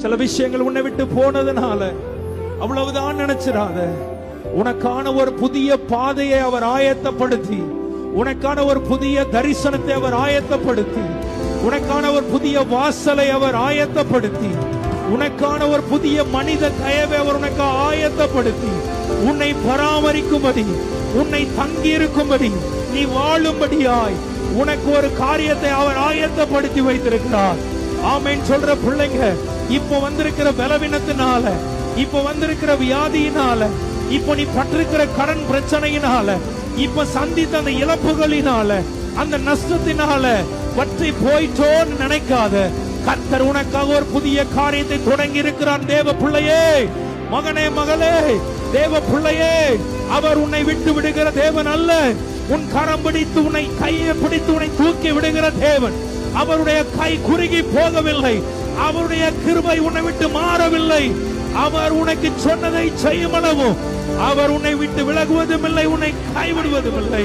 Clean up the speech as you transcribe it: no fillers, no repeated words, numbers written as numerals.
சில விஷயங்கள் உன்னை விட்டு போனதுனால அவ்வளவுதான் நினைச்சிடாத. உனக்கான ஒரு புதிய பாதையை அவர் ஆயத்தப்படுத்தி, உனக்கான ஒரு புதிய தரிசனத்தை அவர் ஆயத்தப்படுத்தி, உனக்கான ஒரு புதிய வாசலை அவர் ஆயத்தப்படுத்தி, உனக்கான ஒரு புதிய மனித தயவை அவர் உனக்கு ஆயத்தப்படுத்தி, உன்னை பராமரிக்கும்படி, உன்னை தங்கி இருக்கும்படி, நீ வாழும்படியாய் உனக்கு ஒரு காரியத்தை அவர் ஆயத்தப்படுத்தி வைத்திருக்கிறார். ஆமென் சொல்ற பிள்ளைங்க, இப்ப வந்திருக்கிற பலவீனத்தினால, இப்ப வந்திருக்கிற வியாதியினால, இப்ப நீ பட்டிருக்கிற கடன் பிரச்சனையினால, இப்ப சந்தித்த அந்த இழப்புகளினால, அந்த நஷ்டத்தினால வற்றி போயிட்டோன்னு நினைக்காத. கர்த்தர் உனக்காக ஒரு புதிய காரியத்தை தொடங்கி இருக்கிறார். தேவ பிள்ளையே, மகனே, மகளே, தேவ பிள்ளையே, அவர் உன்னை விட்டு விடுகிற தேவன் அல்ல. உன் கரம் பிடித்து, உன்னை கையை பிடித்து உன்னை தூக்கி விடுகிற தேவன். அவருடைய கை குறுகி போகவில்லை. அவருடைய கிருபை உன்னை விட்டு மாறவில்லை. அவர் உனக்கு சொன்னதை செய்யும் அளவும் அவர் உன்னை விட்டு விலகுவதும் இல்லை, உன்னை கைவிடுவதும் இல்லை.